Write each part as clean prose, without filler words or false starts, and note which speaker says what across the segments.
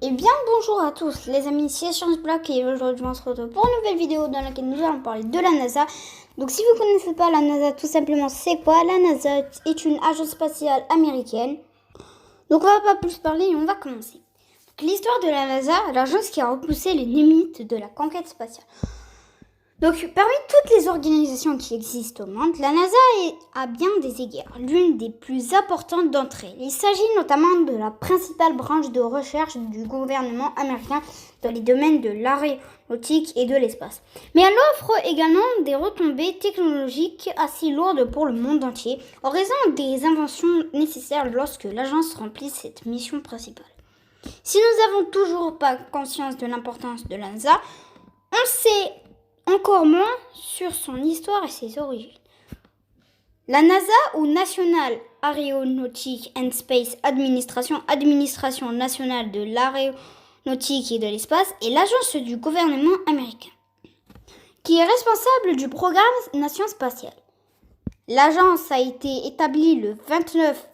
Speaker 1: Et bien bonjour à tous les amis, c'est ScienceBlock et aujourd'hui on se retrouve pour une nouvelle vidéo dans laquelle nous allons parler de la NASA. Donc si vous ne connaissez pas la NASA, tout simplement c'est quoi? La NASA est une agence spatiale américaine. Donc on va pas plus parler et on va commencer. L'histoire de la NASA, l'agence qui a repoussé les limites de la conquête spatiale. Donc, parmi toutes les organisations qui existent au monde, la NASA est à bien des égards l'une des plus importantes d'entre elles. Il s'agit notamment de la principale branche de recherche du gouvernement américain dans les domaines de l'aéronautique et de l'espace. Mais elle offre également des retombées technologiques assez lourdes pour le monde entier, en raison des inventions nécessaires lorsque l'agence remplit cette mission principale. Si nous n'avons toujours pas conscience de l'importance de la NASA, on sait encore moins sur son histoire et ses origines. La NASA, ou National Aeronautic and Space Administration, Administration nationale de l'aéronautique et de l'espace, est l'agence du gouvernement américain, qui est responsable du programme Nation spatiale. L'agence a été établie le 29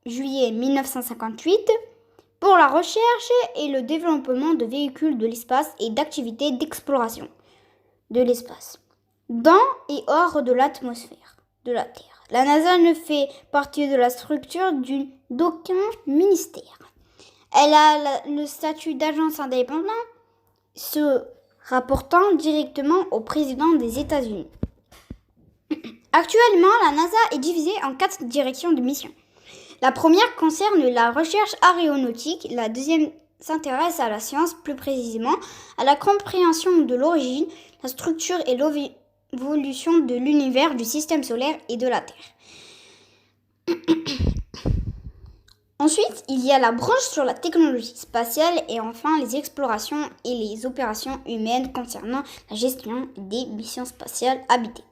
Speaker 1: juillet 1958 pour la recherche et le développement de véhicules de l'espace et d'activités d'exploration de l'espace, dans et hors de l'atmosphère de la Terre. La NASA ne fait partie de la structure d'aucun ministère. Elle a le statut d'agence indépendante, se rapportant directement au président des États-Unis. Actuellement, la NASA est divisée en 4 directions de mission. La première concerne la recherche aéronautique, la deuxième s'intéresse à la science, plus précisément à la compréhension de l'origine, la structure et l'évolution de l'univers, du système solaire et de la Terre. Ensuite, il y a la branche sur la technologie spatiale et enfin les explorations et les opérations humaines concernant la gestion des missions spatiales habitées.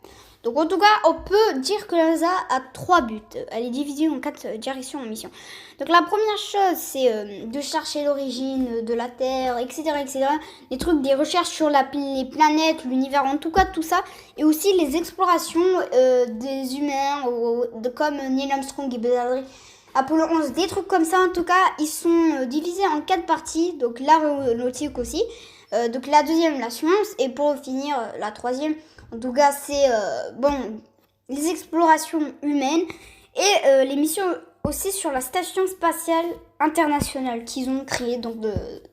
Speaker 1: Donc en tout cas, on peut dire que la NASA a 3 buts. Elle est divisée en 4 directions en mission. Donc la première chose, c'est de chercher l'origine de la Terre, etc., etc. Les trucs, des recherches sur les planètes, l'univers, en tout cas tout ça. Et aussi les explorations des humains, comme Neil Armstrong et Buzz Aldrin, Apollo 11, des trucs comme ça. En tout cas, ils sont divisés en 4 parties. Donc l'aéronautique aussi. Donc la deuxième, la science. Et pour finir, la troisième, en tout cas, c'est les explorations humaines et les missions aussi sur la station spatiale internationale qu'ils ont créée. Donc,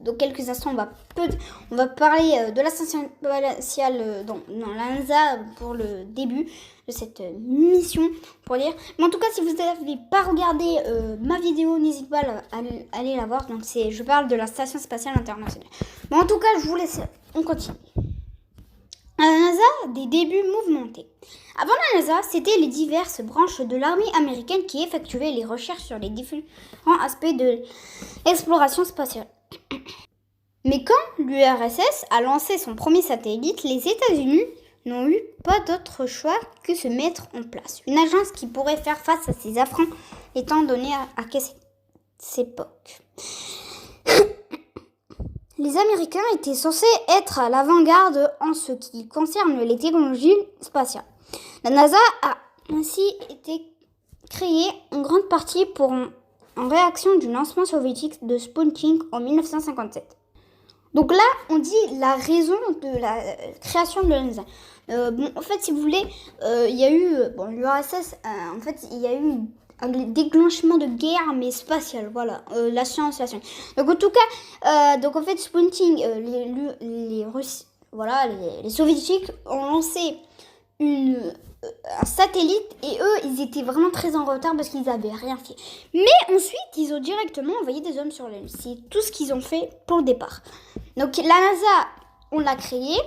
Speaker 1: dans quelques instants, on va parler de la station spatiale dans la NASA pour le début de cette mission, pour dire. Mais en tout cas, si vous n'avez pas regardé ma vidéo, n'hésitez pas à aller la voir. Donc, je parle de la station spatiale internationale. Mais en tout cas, je vous laisse. On continue. À la NASA, des débuts mouvementés. Avant la NASA, c'était les diverses branches de l'armée américaine qui effectuaient les recherches sur les différents aspects de l'exploration spatiale. Mais quand l'URSS a lancé son premier satellite, les États-Unis n'ont eu pas d'autre choix que se mettre en place une agence qui pourrait faire face à ces affronts, étant donné à cette époque. Les Américains étaient censés être à l'avant-garde en ce qui concerne les technologies spatiales. La NASA a ainsi été créée en grande partie en réaction du lancement soviétique de Sputnik en 1957. Donc là, on dit la raison de la création de la NASA. En fait, si vous voulez, il y a eu l'URSS. En fait, il y a eu un déclenchement de guerre, mais spatiale, voilà, la science. Donc en tout cas, en fait, Sputnik, les Russes, voilà, les Soviétiques ont lancé un satellite et eux, ils étaient vraiment très en retard parce qu'ils n'avaient rien fait. Mais ensuite, ils ont directement envoyé des hommes sur la Lune. C'est tout ce qu'ils ont fait pour le départ. Donc la NASA, on l'a créée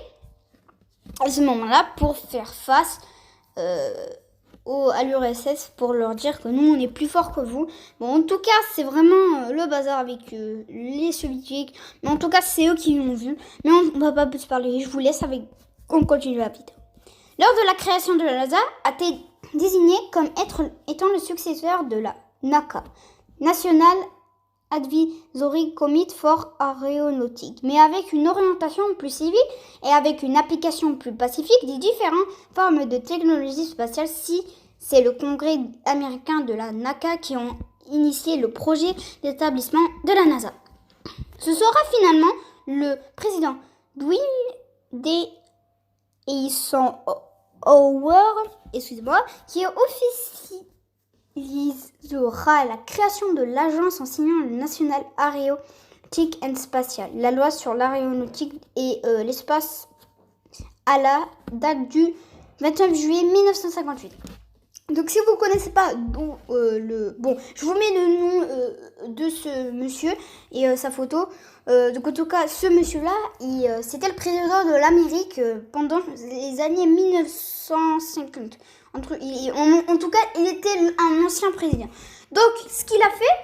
Speaker 1: à ce moment-là pour faire face à l'URSS, pour leur dire que nous on est plus fort que vous. Bon, en tout cas, c'est vraiment le bazar avec les soviétiques. Mais en tout cas, c'est eux qui l'ont vu. Mais on va pas plus parler. Je vous laisse on continue la vidéo. Lors de la création de la NASA, a été désigné comme étant le successeur de la NACA, National Advisory Committee for Aeronautics, mais avec une orientation plus civile et avec une application plus pacifique des différentes formes de technologie spatiale. C'est le Congrès américain de la NACA qui ont initié le projet d'établissement de la NASA. Ce sera finalement le président Dwight D. Eisenhower, excusez-moi, qui officialisera la création de l'Agence nationale aéronautique et spatiale, la loi sur l'aéronautique et l'espace à la date du 29 juillet 1958. Donc si vous ne connaissez pas je vous mets le nom de ce monsieur et sa photo. Donc en tout cas, ce monsieur-là, c'était le président de l'Amérique pendant les années 1950. En tout cas, il était un ancien président. Donc ce qu'il a fait,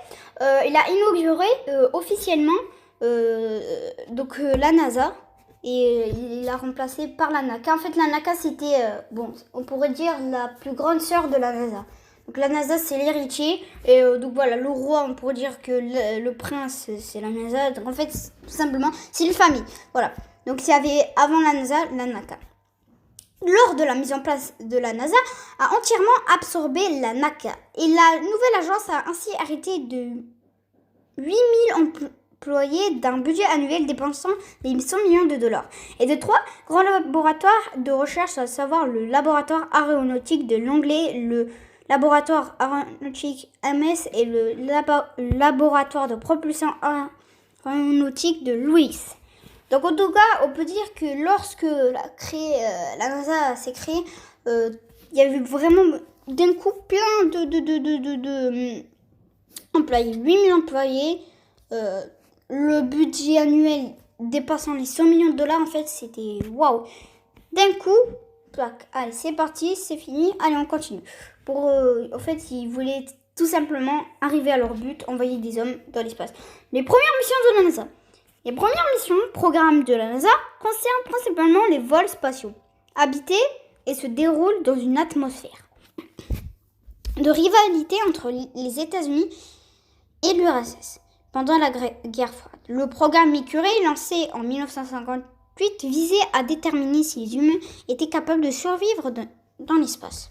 Speaker 1: il a inauguré officiellement la NASA. Et il l'a remplacé par la NACA. En fait, la NACA, c'était, on pourrait dire la plus grande sœur de la NASA. Donc la NASA, c'est l'héritier. Et donc voilà, le roi, on pourrait dire que le prince, c'est la NASA. Donc en fait, tout simplement, c'est une famille. Voilà. Donc il y avait avant la NASA, la NACA. Lors de la mise en place de la NASA, a entièrement absorbé la NACA. Et la nouvelle agence a ainsi arrêté de 8000 employés d'un budget annuel dépensant des 100 millions de dollars et de 3 grands laboratoires de recherche, à savoir le laboratoire aéronautique de Langley, le laboratoire aéronautique MS et le laboratoire de propulsion aéronautique de Lewis. Donc en tout cas, on peut dire que lorsque la NASA s'est créée, il y avait vraiment d'un coup plein de employés, 8000 employés. Le budget annuel dépassant les 100 millions de dollars, en fait, c'était waouh. D'un coup, allez, c'est parti, c'est fini, allez, on continue. En fait, ils voulaient tout simplement arriver à leur but, envoyer des hommes dans l'espace. Les premières missions de la NASA. Les premières missions, programme de la NASA, concernent principalement les vols spatiaux, habités et se déroulent dans une atmosphère de rivalité entre les États-Unis et l'URSS. Pendant la guerre froide, le programme Mercury, lancé en 1958, visait à déterminer si les humains étaient capables de survivre dans l'espace.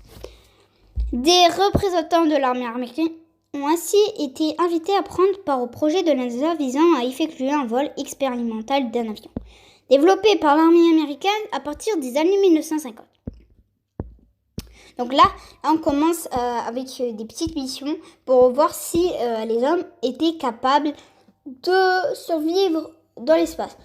Speaker 1: Des représentants de l'armée américaine ont ainsi été invités à prendre part au projet de la NASA visant à effectuer un vol expérimental d'un avion, développé par l'armée américaine à partir des années 1950. Donc là, on commence avec des petites missions pour voir si les hommes étaient capables de survivre dans l'espace.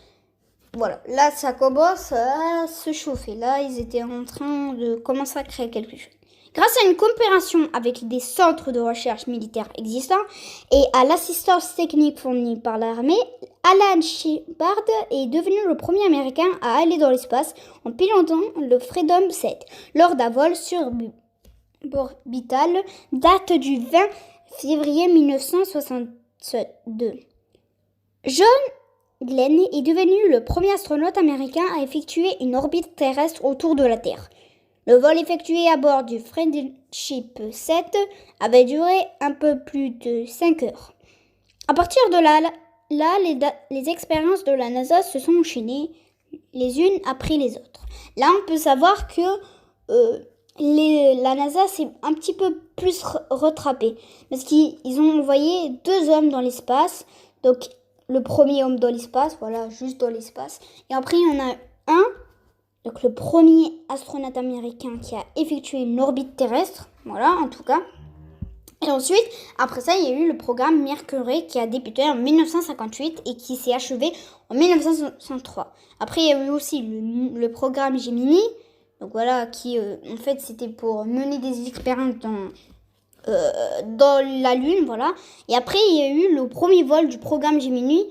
Speaker 1: Voilà, là ça commence à se chauffer. Là, ils étaient en train de commencer à créer quelque chose. Grâce à une coopération avec des centres de recherche militaires existants et à l'assistance technique fournie par l'armée, Alan Shepard est devenu le premier Américain à aller dans l'espace en pilotant le Freedom 7 lors d'un vol suborbital date du 20 février 1962. John Glenn est devenu le premier astronaute américain à effectuer une orbite terrestre autour de la Terre. Le vol effectué à bord du Friendship 7 avait duré un peu plus de 5 heures. À partir de là, les expériences de la NASA se sont enchaînées les unes après les autres. Là, on peut savoir que la NASA s'est un petit peu plus rattrapée parce qu'ils ont envoyé 2 hommes dans l'espace. Donc, le premier homme dans l'espace, voilà, juste dans l'espace. Et après, il y en a un. Donc le premier astronaute américain qui a effectué une orbite terrestre, voilà en tout cas. Et ensuite, après ça, il y a eu le programme Mercury qui a débuté en 1958 et qui s'est achevé en 1963. Après, il y a eu aussi le programme Gemini, donc voilà, qui en fait c'était pour mener des expériences dans la Lune, voilà. Et après, il y a eu le premier vol du programme Gemini.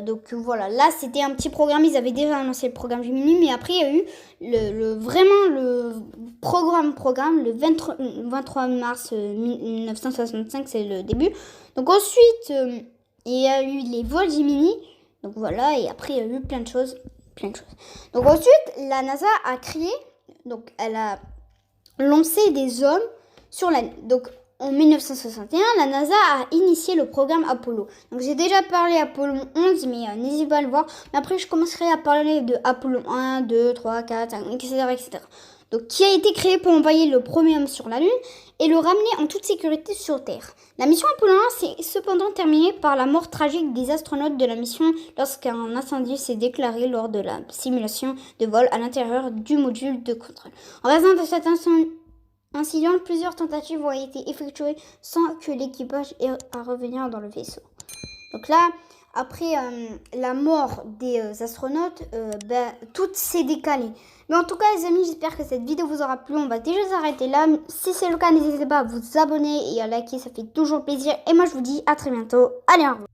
Speaker 1: Donc voilà, là c'était un petit programme, ils avaient déjà annoncé le programme Gemini, mais après il y a eu le programme le 23 mars 1965, c'est le début. Donc ensuite il y a eu les vols Gemini, donc voilà, et après il y a eu plein de choses. Donc ensuite la NASA a créé, donc elle a lancé des hommes sur la Lune. Donc en 1961, la NASA a initié le programme Apollo. Donc j'ai déjà parlé Apollo 11, mais n'hésitez pas à le voir. Mais après, je commencerai à parler de Apollo 1, 2, 3, 4, 5, etc. donc qui a été créé pour envoyer le premier homme sur la Lune et le ramener en toute sécurité sur Terre. La mission Apollo 1 s'est cependant terminée par la mort tragique des astronautes de la mission lorsqu'un incendie s'est déclaré lors de la simulation de vol à l'intérieur du module de contrôle. En raison de cet incident, plusieurs tentatives ont été effectuées sans que l'équipage ait à revenir dans le vaisseau. Donc là, après la mort des astronautes, tout s'est décalé. Mais en tout cas, les amis, j'espère que cette vidéo vous aura plu. On va déjà s'arrêter là. Si c'est le cas, n'hésitez pas à vous abonner et à liker, ça fait toujours plaisir. Et moi, je vous dis à très bientôt. Allez, au revoir.